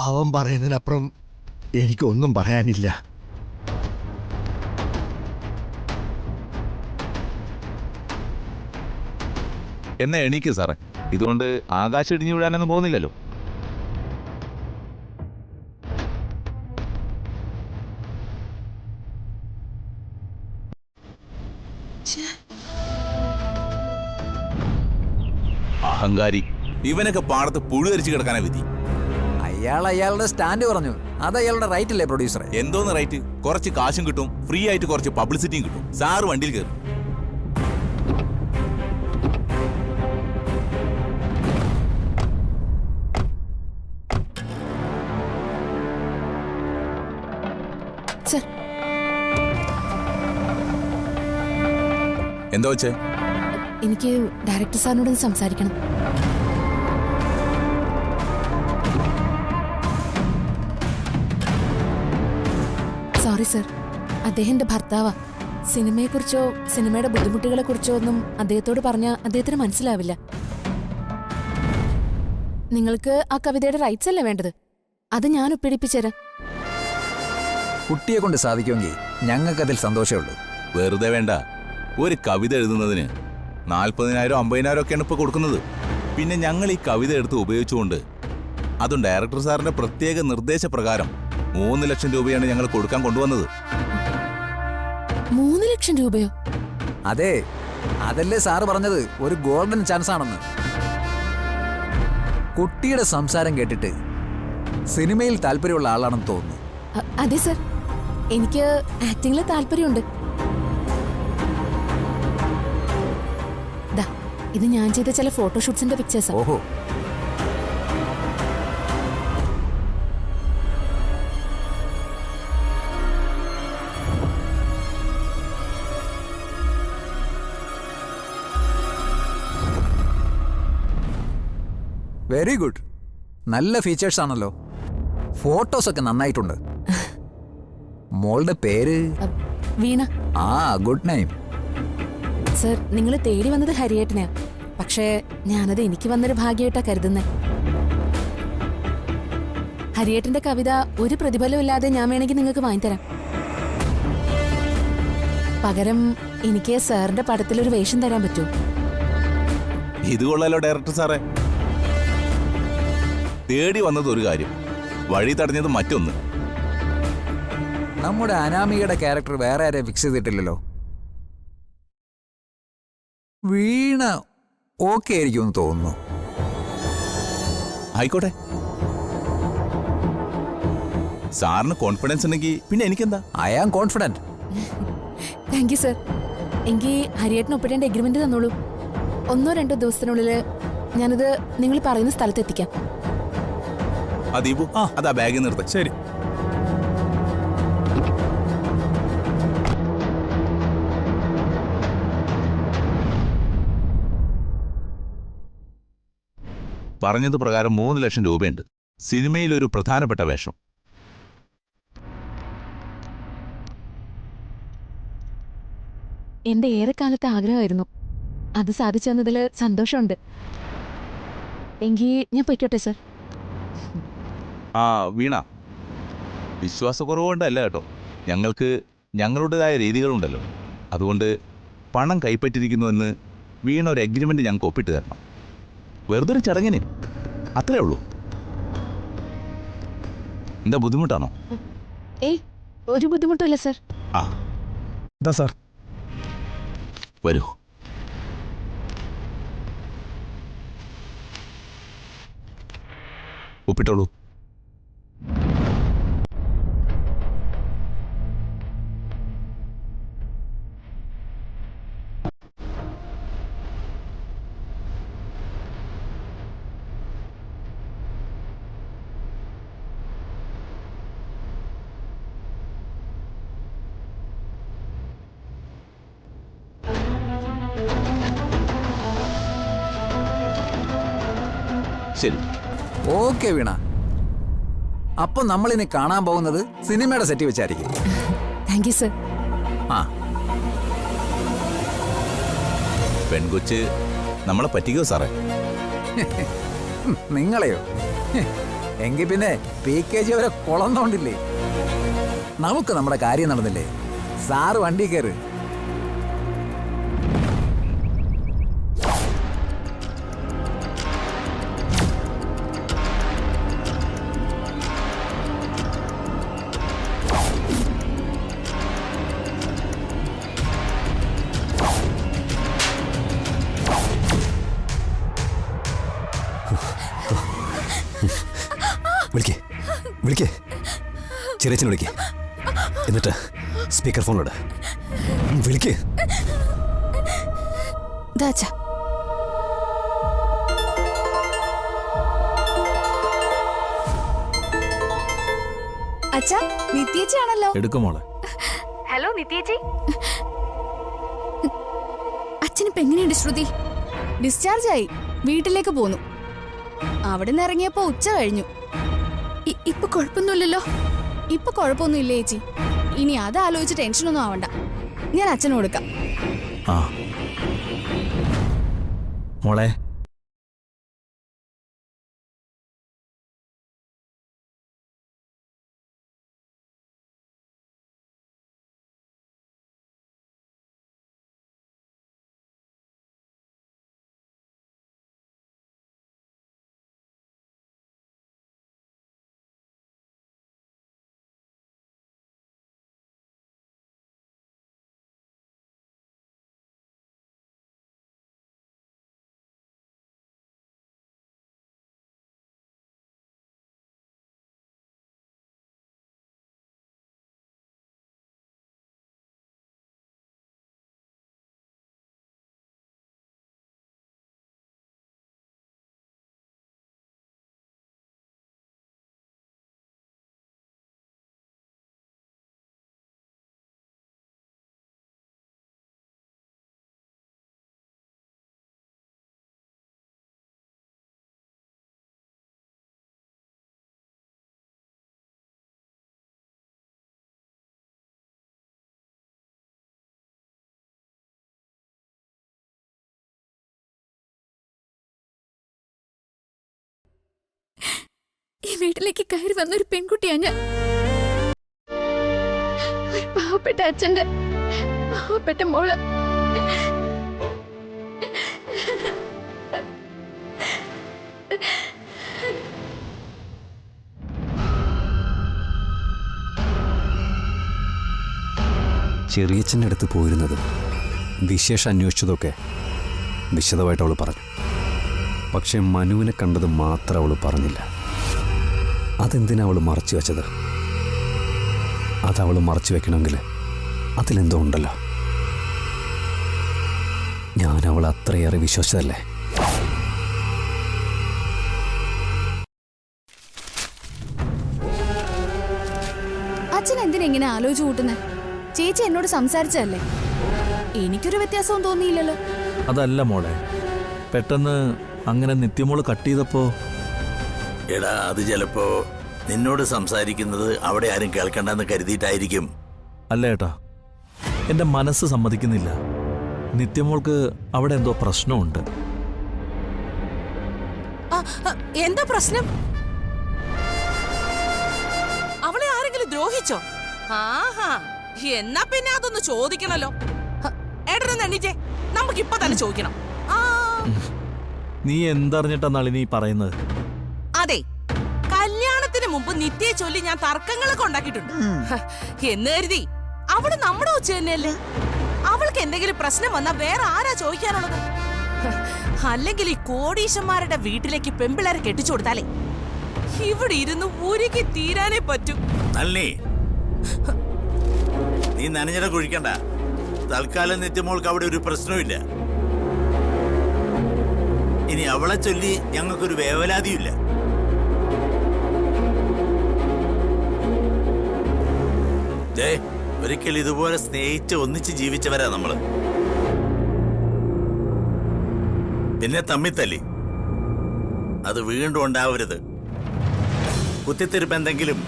അവൻ പറയുന്നതിനപ്പുറം എനിക്കൊന്നും പറയാനില്ല. എന്നാ എണീക്ക് സാറേ. ഇതുകൊണ്ട് ആകാശം ഇടിഞ്ഞു വീഴാനൊന്നും പോകുന്നില്ലല്ലോ. അഹങ്കാരി. ഇവനൊക്കെ പാടത്ത് പുഴുകരിച്ച് കിടക്കാനാ വിധി. അയാളുടെ സ്റ്റാൻഡ് പറഞ്ഞു. അത് അയാളുടെ റൈറ്റ് അല്ലേ പ്രൊഡ്യൂസറെ? എന്തോന്ന് റൈറ്റ്? കുറച്ച് കാശും കിട്ടും, ഫ്രീ ആയിട്ട് കുറച്ച് പബ്ലിസിറ്റിയും കിട്ടും. സാറ് വണ്ടിയിൽ കയറും. എന്താ വെച്ചേ? എനിക്ക് ഡയറക്ടർ സാറിനോട് സംസാരിക്കണം. സോറി സർ, അദ്ദേഹം എന്റെ ഭർത്താവാ. സിനിമയെക്കുറിച്ചോ സിനിമയുടെ ബുദ്ധിമുട്ടുകളെ കുറിച്ചോ ഒന്നും അദ്ദേഹത്തോട് പറഞ്ഞാൽ അദ്ദേഹത്തിന് മനസ്സിലാവില്ല. നിങ്ങൾക്ക് ആ കവിതയുടെ റൈറ്റ്സ് അല്ലേ വേണ്ടത്? അത് ഞാൻ ഒപ്പിടിപ്പിച്ചുതരാം. കുട്ടിയെ കൊണ്ട് സാധിക്കുമെങ്കിൽ ഞങ്ങൾക്കതിൽ സന്തോഷമേ ഉള്ളൂ. വെറുതെ വേണ്ട. ഒരു കവിത എഴുതുന്നതിന് 40,000 50,000 ഒക്കെയാണ് ഇപ്പോൾ കൊടുക്കുന്നത്. പിന്നെ ഞങ്ങൾ ഈ കവിത എടുത്ത് ഉപയോഗിച്ചുകൊണ്ട് അതും ഡയറക്ടർ സാറിന്റെ പ്രത്യേക നിർദ്ദേശപ്രകാരം 3 ലക്ഷം രൂപയാണ് ഞങ്ങൾ കൊടുക്കാൻ കൊണ്ടുവന്നത്. 3 ലക്ഷം രൂപയോ? അതെ, അതല്ലേ സാറ് പറഞ്ഞത് ഒരു ഗോൾഡൻ ചാൻസ് ആണെന്ന്. കുട്ടിയുടെ സംസാരം കേട്ടിട്ട് സിനിമയിൽ താല്പര്യമുള്ള ആളാണെന്ന് തോന്നുന്നു. അതെ സർ, എനിക്ക് ആക്ടിങ്ങിൽ താല്പര്യമുണ്ട്. ഇത് ഞാൻ ചെയ്ത ചില ഫോട്ടോഷൂട്ട്സിന്റെ പിക്ചേഴ്സാ. ഓഹോ, വെരി ഗുഡ്. നല്ല ഫീച്ചേഴ്സ് ആണല്ലോ. ഫോട്ടോസ് ഒക്കെ നന്നായിട്ടുണ്ട്. മോളുടെ പേര്? വീണ. ആ, ഗുഡ് നെയിം. സർ, നിങ്ങൾ തേടി വന്നത് ഹരിയേട്ടനെയാ. പക്ഷേ ഞാനത് എനിക്ക് വന്നൊരു ഭാഗ്യമായിട്ടാ കരുതുന്നത്. ഹരിയേട്ടന്റെ കവിത ഒരു പ്രതിഫലവും ഇല്ലാതെ ഞാൻ വേണമെങ്കിൽ നിങ്ങൾക്ക് വാങ്ങിത്തരാം. പകരം എനിക്ക് സാറിന്റെ പടത്തിലൊരു വേഷം തരാൻ പറ്റുമോ? ഇത് കൊള്ളാലോ ഡയറക്ടർ സാറേ. തേടി വന്നത് ഒരു കാര്യം, വഴി തടഞ്ഞത് മറ്റൊന്ന്. നമ്മുടെ അനാമികയുടെ ക്യാരക്ടർ വേറെ ആരെയും ഫിക്സ് ചെയ്തിട്ടില്ലല്ലോ. വീണ ഓക്കെ ആയിരിക്കുമെന്ന് തോന്നുന്നു. ആയിക്കോട്ടെ, സാറിന് കോൺഫിഡൻസ് ഉണ്ടെങ്കിൽ പിന്നെ എനിക്കെന്താ. I am confident. Thank you sir. എങ്കിൽ ഹരിയേട്ടന് ഒപ്പിടേണ്ട എഗ്രിമെന്റ് തന്നോളൂ. 1-2 ദിവസത്തിനുള്ളിൽ ഞാനത് നിങ്ങൾ പറയുന്ന സ്ഥലത്ത് എത്തിക്കാം. ദീപു, അതാ ബാഗിൽ നിർത്ത. ശരി. പറഞ്ഞത് പ്രകാരം 3 ലക്ഷം രൂപയുണ്ട്. സിനിമയിൽ ഒരു പ്രധാനപ്പെട്ട വേഷം. എന്റെ ഏറെക്കാലത്തെ ആഗ്രഹമായിരുന്നു. അത് സാധിച്ചു തന്നതിൽ സന്തോഷമുണ്ട്. എങ്കിൽ ഞാൻ പൊയ്ക്കോട്ടെ സർ. വീണ, വിശ്വാസക്കുറവുകൊണ്ടല്ല കേട്ടോ. ഞങ്ങൾക്ക് ഞങ്ങളുടേതായ രീതികളുണ്ടല്ലോ. അതുകൊണ്ട് പണം കൈപ്പറ്റിയിരിക്കുന്നുവെന്ന് വീണ ഒരു എഗ്രിമെന്റ് ഞങ്ങൾക്ക് ഒപ്പിട്ട് തരണം. വെറുതെ ഒരു ചടങ്ങിന്, അത്രേ ഉള്ളൂ. എന്താ ബുദ്ധിമുട്ടാണോ? ഏയ്, ഒരു ബുദ്ധിമുട്ടില്ല സർ. എന്താ സാർ? വരൂ. ഒപ്പിട്ടോളൂ. ശരി. ഓക്കെ വീണ, അപ്പൊ നമ്മളിനി കാണാൻ പോകുന്നത് സിനിമയുടെ സെറ്റ് വെച്ചായിരിക്കും. Thank you sir. ആ, പെൺകൊച്ച് നമ്മളെ പറ്റിക്കോ സാറേ? നിങ്ങളെയോ? എങ്കിൽ പിന്നെ PKG അവരെ കൊളന്നോണ്ടില്ലേ? നമുക്ക് നമ്മുടെ കാര്യം നടന്നില്ലേ? സാറ് വണ്ടി കയറ്. വിളിക്കേ വിളിക്കേ ചെറിയച്ഛനെ വിളിക്കേ. എന്നിട്ട് സ്പീക്കർ ഫോണിലോട് വിളിക്കേ. ദാച്ചാ അച്ഛാ, നിത്യേച്ചിയാണല്ലോ. എടുക്കുമോളെ. ഹലോ നിത്യേച്ചി. അച്ഛനിപ്പോ എങ്ങനെയുണ്ട് ശ്രുതി? ഡിസ്ചാർജ് ആയി, വീട്ടിലേക്ക് പോന്നു. അവിടെ നിന്ന് ഇറങ്ങിയപ്പോ ഉച്ച കഴിഞ്ഞു. ഇപ്പൊ കുഴപ്പമൊന്നുമില്ലല്ലോ? ഇപ്പൊ കുഴപ്പമൊന്നുമില്ല ചേച്ചി. ഇനി അത് ആലോചിച്ച് ടെൻഷനൊന്നും ആവണ്ട. ഞാൻ അച്ഛന് കൊടുക്കാം. ആ മോളെ, ഈ വീട്ടിലേക്ക് കയറി വന്നൊരു പെൺകുട്ടിയാ ഞാൻ. പാവപ്പെട്ട അച്ഛന്റെ പാവപ്പെട്ട മോള്. ചെറിയച്ഛൻ്റെ അടുത്ത് പോയിരുന്നതും വിശേഷം അന്വേഷിച്ചതൊക്കെ വിശദമായിട്ട് അവൾ പറഞ്ഞു. പക്ഷെ മനുവിനെ കണ്ടത് മാത്രം അവൾ പറഞ്ഞില്ല. അതെന്തിനാ അവൾ മറച്ചു വെച്ചത്? അതവൾ മറച്ചു വെക്കണമെങ്കിൽ അതിലെന്തോ ഉണ്ടല്ലോ. ഞാൻ അവൾ അത്രയേറെ വിശ്വസിച്ചതല്ലേ. അച്ഛൻ എന്തിനാ ഇങ്ങനെ ആലോചിച്ചു കൂട്ടുന്നേ? ചേച്ചി എന്നോട് സംസാരിച്ചതല്ലേ? എനിക്കൊരു വ്യത്യാസവും തോന്നിയില്ലല്ലോ. അതല്ല മോളെ, പെട്ടെന്ന് അങ്ങനെ നിത്യമോള് കട്ട് ചെയ്തപ്പോ. എടാ, അത് ചിലപ്പോ നിന്നോട് സംസാരിക്കുന്നത് അവിടെ ആരും കേൾക്കണ്ടെന്ന് കരുതിയിട്ടായിരിക്കും. അല്ല ഏട്ടാ, എന്റെ മനസ്സ് സമ്മതിക്കുന്നില്ല. നിത്യമോൾക്ക് അവിടെ എന്തോ പ്രശ്നമുണ്ട്. എന്താ പ്രശ്നം? അവളെ ആരെങ്കിലും ദ്രോഹിച്ചോ? ആഹാ, എന്നാ പിന്നെ അതൊന്ന് ചോദിക്കണല്ലോ. ഏട്ടനൊന്ന് എണ്ണീറ്റേ, നമുക്കിപ്പൊ തന്നെ ചോദിക്കണം. നീ എന്തറിഞ്ഞിട്ടാ നളിനി പറയുന്നത്? അതെ, കല്യാണത്തിന് മുമ്പ് നിത്യയെ ചൊല്ലി ഞാൻ തർക്കങ്ങളൊക്കെ ഉണ്ടാക്കിയിട്ടുണ്ട്. എന്ന് കരുതി അവള് നമ്മുടെ ഉച്ച തന്നെയല്ലേ. അവൾക്ക് എന്തെങ്കിലും പ്രശ്നം വന്നാ വേറെ ആരാ ചോദിക്കാനുള്ളത്? അല്ലെങ്കിൽ ഈ കോടീശന്മാരുടെ വീട്ടിലേക്ക് പെമ്പിളരെ കെട്ടിച്ചു കൊടുത്താലേ ഇവിടെ ഇരുന്ന് ഉരുകി തീരാനേ പറ്റൂ. നളിനി, നീ നനഞ്ഞിട കുഴിക്കണ്ട. തൽക്കാലം നിത്യമോൾക്ക് അവിടെ ഒരു പ്രശ്നവുമില്ല. ഇനി അവളെ ചൊല്ലി ഞങ്ങൾക്കൊരു വേവലാതിയില്ല. ഒരിക്കൽ ഇതുപോലെ സ്നേഹിച്ച് ഒന്നിച്ച് ജീവിച്ചവരാ നമ്മള്. പിന്നെ തമ്മിത്തല്ലി. അത് വീണ്ടും ഉണ്ടാവരുത്. കുത്തിത്തിരിപ്പ് എന്തെങ്കിലും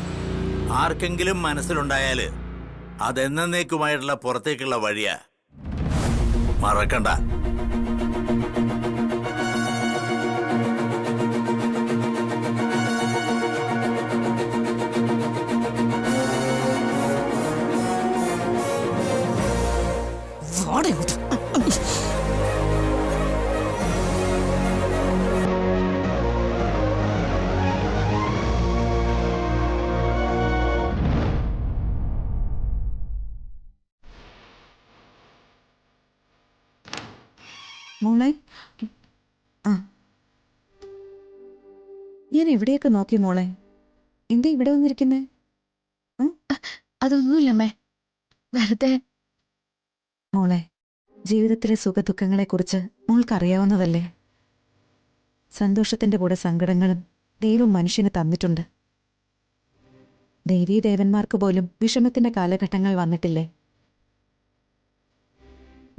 ആർക്കെങ്കിലും മനസ്സിലുണ്ടായാല് അതെന്നേക്കുമായിട്ടുള്ള പുറത്തേക്കുള്ള വഴിയാ. മറക്കണ്ട. മോളെ ആ ഞാൻ എവിടെയൊക്കെ നോക്കി മോളെ. എന്താ ഇവിടെ വന്നിരിക്കുന്നേ? അതൊന്നുമില്ലമ്മേ, വെറുതെ. മോളെ, ജീവിതത്തിലെ സുഖദുഃഖങ്ങളെക്കുറിച്ച് മോൾക്കറിയാവുന്നതല്ലേ? സന്തോഷത്തിന്റെ കൂടെ സങ്കടങ്ങളും ദൈവം മനുഷ്യന് തന്നിട്ടുണ്ട്. ദേവീദേവന്മാർക്ക് പോലും വിഷമത്തിന്റെ കാലഘട്ടങ്ങൾ വന്നിട്ടില്ലേ?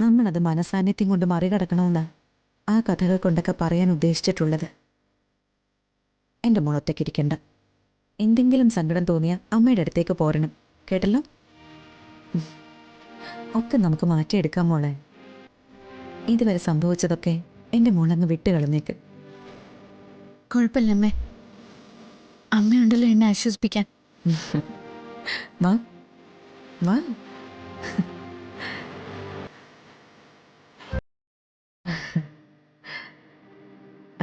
നമ്മളത് മനസാന്നിധ്യം കൊണ്ട് മറികടക്കണമെന്ന് ആ കഥകൾ കൊണ്ടൊക്കെ പറയാൻ ഉദ്ദേശിച്ചിട്ടുള്ളത്. എൻ്റെ മോൾ ഒറ്റയ്ക്കിരിക്കണ്ട. എന്തെങ്കിലും സങ്കടം തോന്നിയാൽ അമ്മയുടെ അടുത്തേക്ക് പോരണം, കേട്ടല്ലോ? ഒക്കെ നമുക്ക് മാറ്റിയെടുക്കാം മോളെ. ഇതുവരെ സംഭവിച്ചതൊക്കെ എൻ്റെ മോളങ്ങ് വിട്ടുകളഞ്ഞേക്ക്. കുഴപ്പമില്ലമ്മേ, അമ്മയുണ്ടല്ലോ എന്നെ ആശ്വസിപ്പിക്കാൻ. വാ വാ.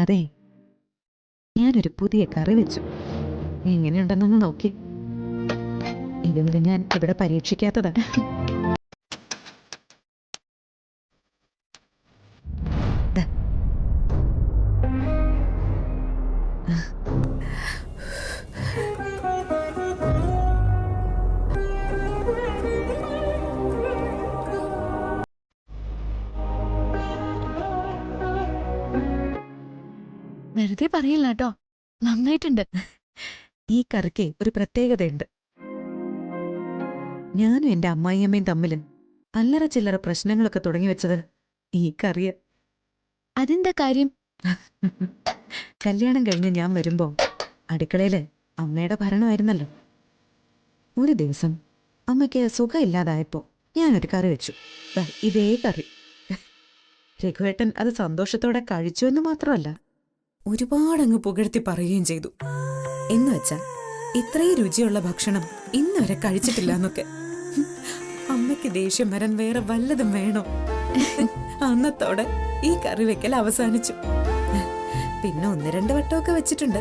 അതെ, ഞാനൊരു പുതിയ കറി വെച്ചു. എങ്ങനെയുണ്ടെന്നൊന്ന് നോക്കി. ഇതുവരെ ഞാൻ ഇവിടെ പരീക്ഷിക്കാത്തതാ. ദാ. വെറുതെ പറയില്ല കേട്ടോ, നന്നായിട്ടുണ്ട്. ഈ കറിക്ക് ഒരു പ്രത്യേകതയുണ്ട്. ഞാനും എൻ്റെ അമ്മായിയമ്മയും തമ്മിൽ അല്ലറ ചില്ലറ പ്രശ്നങ്ങളൊക്കെ തുടങ്ങി വെച്ചത് ഈ കറിയ. അതെന്താ കാര്യം? കല്യാണം കഴിഞ്ഞ് ഞാൻ വരുമ്പോൾ അടുക്കളയിൽ അമ്മയുടെ ഭരണമായിരുന്നല്ലോ. ഒരു ദിവസം അമ്മയ്ക്ക് സുഖമില്ലാതായപ്പോൾ ഞാനൊരു കറി വെച്ചു. ഇതേ കറി. രഘുവേട്ടൻ അത് സന്തോഷത്തോടെ കഴിച്ചു എന്ന് മാത്രമല്ല, ഒരുപാടങ്ങ് പുകഴ്ത്തി പറയുകയും ചെയ്തു. എന്നുവെച്ചാ ഇത്രയും രുചിയുള്ള ഭക്ഷണം ഇന്നുവരെ കഴിച്ചിട്ടില്ല എന്നൊക്കെ. അമ്മയ്ക്ക് ദേഷ്യം വരാൻ വേറെ വല്ലതും വേണോ? അന്നത്തോടെ ഈ കറി വെക്കൽ അവസാനിച്ചു. പിന്നെ 1-2 വട്ടമൊക്കെ വെച്ചിട്ടുണ്ട്,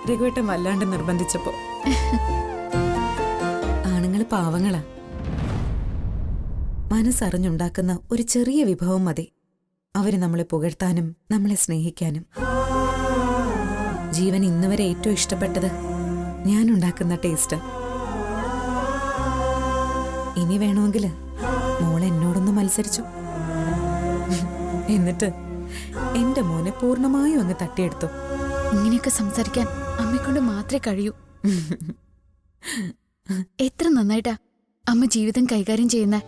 രഘുവേട്ടൻ വല്ലാണ്ട് നിർബന്ധിച്ചപ്പോ. ആണുങ്ങൾ പാവങ്ങളാ. മനസ്സറിഞ്ഞുണ്ടാക്കുന്ന ഒരു ചെറിയ വിഭവം മതി അവര് നമ്മളെ പുകഴ്ത്താനും നമ്മളെ സ്നേഹിക്കാനും. ജീവൻ ഇന്നുവരെ ഏറ്റവും ഇഷ്ടപ്പെട്ടത് ഞാനുണ്ടാക്കുന്ന ടേസ്റ്റ്. ഇനി വേണമെങ്കിൽ മോൾ എന്നോടൊന്ന് മത്സരിച്ചു. എന്നിട്ട് എന്റെ മോനെ പൂർണ്ണമായും അങ്ങ് തട്ടിയെടുത്തു. ഇങ്ങനെയൊക്കെ സംസാരിക്കാൻ അമ്മയെക്കൊണ്ട് മാത്രമേ കഴിയൂ. എത്ര നന്നായിട്ടാ അമ്മ ജീവിതം കൈകാര്യം ചെയ്യുന്ന.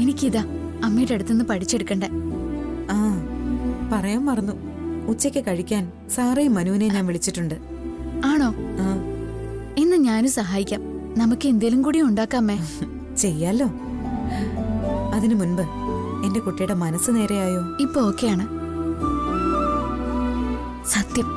എനിക്കിതാ അമ്മയുടെ അടുത്തുനിന്ന് പഠിച്ചെടുക്കണ്ടേ. ആ, പറയാൻ മറന്നു. ഉച്ചയ്ക്ക് കഴിക്കാൻ സാറേയും മനുവിനെ ഞാൻ വിളിച്ചിട്ടുണ്ട്. ആണോ? ആ, ഇന്ന് ഞാനും സഹായിക്കാം. നമുക്ക് എന്തേലും കൂടി ഉണ്ടാക്കാമേ. ചെയ്യാലോ. അതിനു മുൻപ് എന്റെ കുട്ടിയുടെ മനസ്സ് നേരെയായോ? ഇപ്പൊ ഓക്കെയാണ്. സത്യം.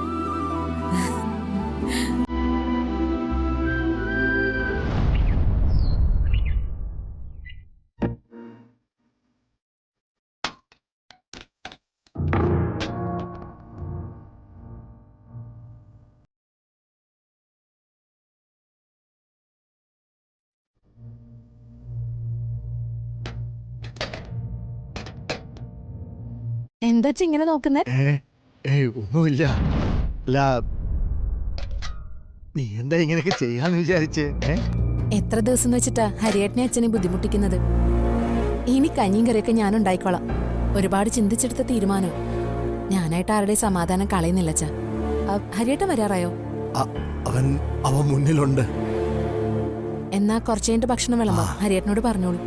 എന്താ ഇങ്ങനെ നോക്കുന്നേ? ഒന്നുമില്ല. അല്ല, നീ എന്താ ഇങ്ങനെയൊക്കെ ചെയ്യാന്ന് വിചാരിച്ചേ? എത്ര ദിവസം വെച്ചിട്ടാ ഹരിയേട്ടനെ അച്ഛനെ ബുദ്ധിമുട്ടിക്കുന്നത്? ഇനി കഞ്ഞിയും കറിയൊക്കെ ഞാൻ ഉണ്ടായിക്കോളാം. ഒരുപാട് ചിന്തിച്ചെടുത്ത തീരുമാനം. ഞാനായിട്ട് ആരുടെ സമാധാനം കളയുന്നില്ല അച്ഛാ. ഹരിയേട്ടൻ വരാറായോ? അവൻ മുന്നിലുണ്ട്. എന്നാ കുറച്ചു കഴിഞ്ഞിട്ട് ഭക്ഷണം വിളമ്പോ. ഹരിയേട്ടനോട് പറഞ്ഞോളൂ.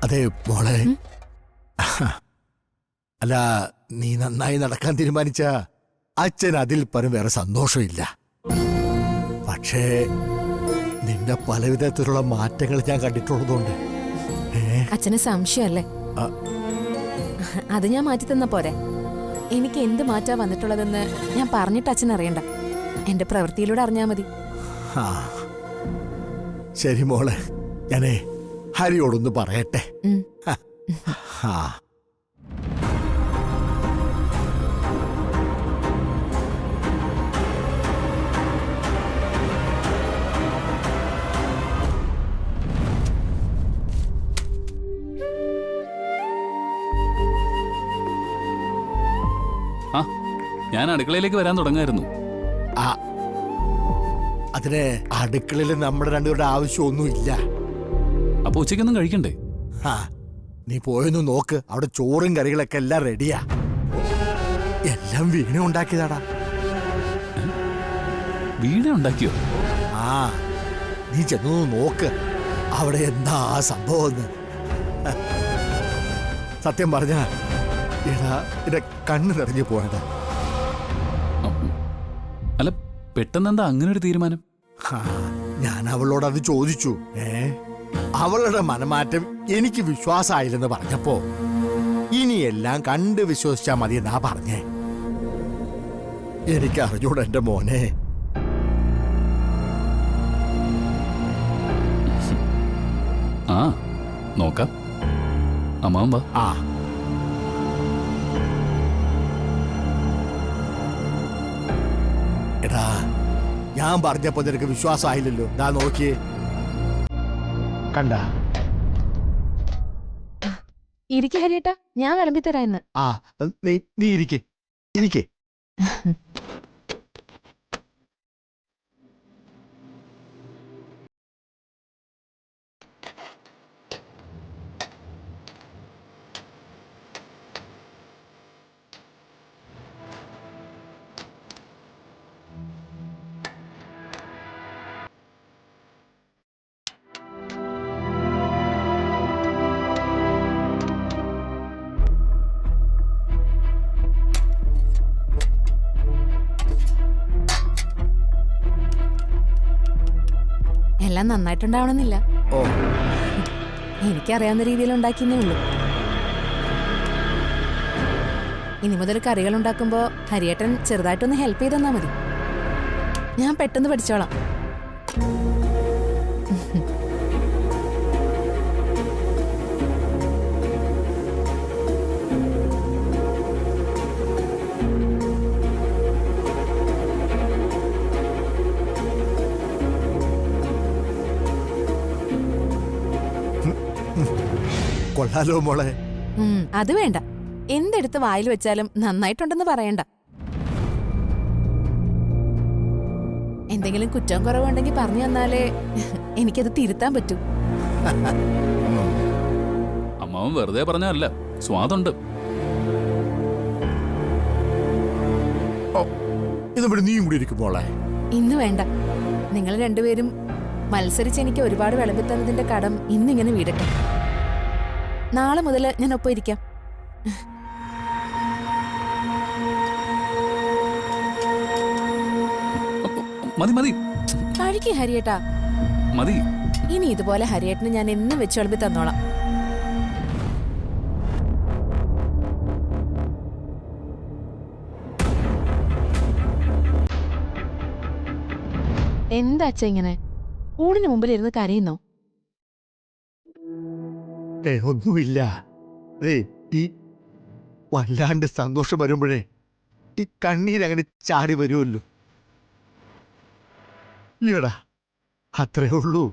അതെ മോളെ, അല്ല, നീ നന്നായി നടക്കാൻ തീരുമാനിച്ച അച്ഛൻ അതിൽ പരം വേറെ സന്തോഷമില്ല. പക്ഷേ നിന്റെ പലവിധത്തിലുള്ള മാറ്റങ്ങൾ ഞാൻ കണ്ടിട്ടുള്ളതുകൊണ്ട് അച്ഛന് സംശയമല്ലേ? അത് ഞാൻ മാറ്റി തന്ന പോരെ. എനിക്ക് എന്ത് മാറ്റാ വന്നിട്ടുള്ളതെന്ന് ഞാൻ പറഞ്ഞിട്ട് അച്ഛൻ അറിയണ്ട. എന്റെ പ്രവൃത്തിയിലൂടെ അറിഞ്ഞാ മതി. ശരി മോളെ, ഞാനേ ഹരിയോടൊന്ന് പറയട്ടെ. ആ ഞാൻ അടുക്കളയിലേക്ക് വരാൻ തുടങ്ങായിരുന്നു. ആ അതിന് അടുക്കളയിൽ നമ്മുടെ രണ്ടുപേരുടെ ആവശ്യമൊന്നുമില്ല. അപ്പൊ ഉച്ചയ്ക്കൊന്നും കഴിക്കണ്ടേ? ആ നീ പോയൊന്ന് നോക്ക്, അവിടെ ചോറും കറികളൊക്കെ എല്ലാം റെഡിയാ. എല്ലാം വീണ ഉണ്ടാക്കിയതാടാ. വീണ ഉണ്ടാക്കിയോ? ആ നീ ചെന്നു നോക്ക്, അവിടെ എന്താ ആ സംഭവം. സത്യം പറഞ്ഞ എടാ എന്റെ കണ്ണ് നിറഞ്ഞു പോയതാ. അല്ല പെട്ടെന്നെന്താ അങ്ങനെ ഒരു തീരുമാനം? ഞാൻ അവളോട് അത് ചോദിച്ചു. അവളുടെ മനമാറ്റം എനിക്ക് വിശ്വാസമായില്ലെന്ന് പറഞ്ഞപ്പോ ഇനിയെല്ലാം കണ്ട് വിശ്വസിച്ചാ മതി എന്നാ പറഞ്ഞേ. എനിക്ക് അറിഞ്ഞൂടെ എന്റെ മോനെ. ആ നോക്കാം. അമ്മാവൻ വാ. ആ എടാ ഞാൻ പറഞ്ഞപ്പോ നിനക്ക് വിശ്വാസമായില്ലല്ലോ. ദാ നോക്കിയേ, കണ്ട. ഇരിക്കെ ഹരിയേട്ടാ, ഞാൻ വിളമ്പി തരാം ഇന്ന്. ആ നീ ഇരിക്കേ ഇരിക്കേ. എല്ലാം നന്നായിട്ടുണ്ടാവണമെന്നില്ല. ഓ എനിക്കറിയാവുന്ന രീതിയിൽ ഉണ്ടാക്കിയെന്നേ ഉള്ളൂ. ഇനി മുതൽ കറികൾ ഉണ്ടാക്കുമ്പോ ഹരിയേട്ടൻ ചെറുതായിട്ടൊന്ന് ഹെൽപ്പ് ചെയ്ത് തന്നാ മതി. ഞാൻ പെട്ടെന്ന് പഠിച്ചോളാം. കൊള്ളാലോ മോളെ. അത് വേണ്ട, എന്തെടുത്ത് വായിൽ വെച്ചാലും നന്നായിട്ടുണ്ടെന്ന് പറയണ്ട. എന്തെങ്കിലും കുറ്റം കുറവുണ്ടെങ്കിൽ പറഞ്ഞു തന്നാലേ എനിക്കത് തിരുത്താൻ പറ്റൂ. അമ്മാവൻ വെറുതെ പറഞ്ഞല്ല, സ്വാദുണ്ട്. ഇതിവിടെ നീയും കൂടി ഇരിക്കും മോളെ. ഇന്ന് വേണ്ട, നിങ്ങൾ രണ്ടുപേരും മത്സരിച്ച് എനിക്ക് ഒരുപാട് വിളമ്പിത്തന്നതിന്റെ കടം ഇന്നിങ്ങനെ വീടട്ടെ. നാളെ മുതൽ ഞാൻ ഒപ്പം ഇരിക്കാം. മതി മതി കഴിക്ക് ഹരിയേട്ടാ. മതി. ഇനി ഇതുപോലെ ഹരിയേട്ടന് ഞാൻ എന്നും വെച്ച് വിളമ്പി തന്നോളാം. എന്താ അച്ഛ ഇങ്ങനെ ഊണിന് മുമ്പിൽ ഇരുന്ന് കരയുന്നോ? ഒന്നുമില്ല. ഈ വല്ലാണ്ട് സന്തോഷം വരുമ്പോഴേ ഈ കണ്ണീരങ്ങനെ ചാടി വരുമല്ലോ. ഈടാ അത്രേ ഉള്ളൂ.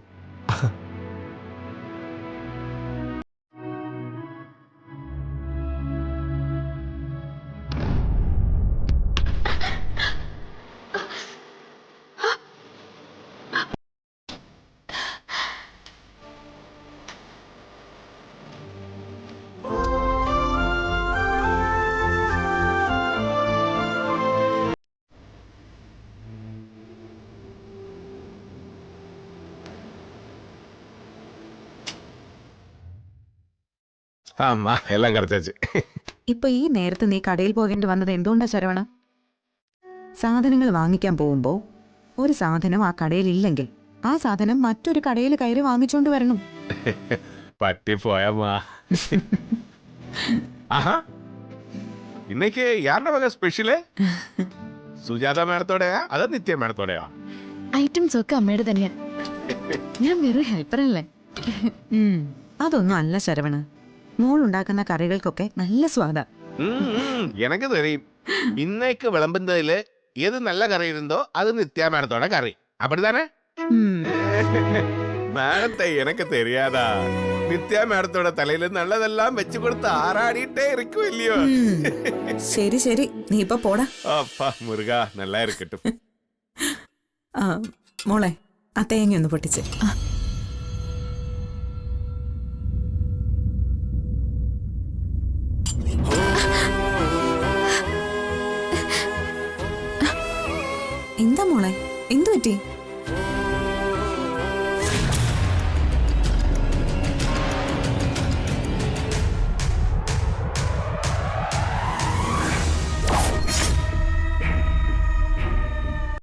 എല്ലാം കറച്ചു. ഇപ്പൊ ഈ നേരത്ത് നീ കടയിൽ പോകേണ്ടി വന്നത് എന്തുകൊണ്ടാ ശരവണ? സാധനങ്ങൾ വാങ്ങിക്കാൻ പോകുമ്പോ ഒരു സാധനം ആ കടയിൽ ഇല്ലെങ്കിൽ ആ സാധനം മറ്റൊരു കടയിൽ കയറി വാങ്ങിച്ചോണ്ട് വരണം. പറ്റിപ്പോയമ്മാ. ആഹാ, ഇന്നേക്ക് യാരുടെ വക സ്പെഷ്യല്? സുജാത മേഡത്തോടെയാ അതോ നിത്യ മേഡത്തോടെയാ? ഐറ്റംസ് ഒക്കെ അമ്മയുടെ തന്നെയാ. ഞാൻ വെറും ഹെൽപ്പറല്ലേ. അതൊന്നും അല്ല ശരവണ, മോളുണ്ടാക്കുന്ന കറികൾക്കൊക്കെ നല്ല സ്വാദാ. എനക്ക് തെരയും. ഇന്നേക്ക് വിളമ്പുന്നതില് ഏത് നല്ല കറി ഇരുന്നോ അത് നിത്യ മേഡത്തോടെ കറി. അപ്പടിതാനേ? മേഡത്തെ എനക്ക് തെരിയാതാ. നിത്യ മേഡത്തോടെ തലയിൽ നല്ലതെല്ലാം വെച്ചു കൊടുത്ത് ആറാടിയിട്ടേ ഇരിക്കുമല്ലയോ ശരി ശരി നീ ഇപ്പൊ പോടാ. അപ്പാ മുരുക നല്ല ഇരിക്കട്ടും. ആ മോളെ ആ തേങ്ങ ഒന്ന് പൊട്ടിച്ച്. എന്താ മോളെ എന്തു പറ്റി?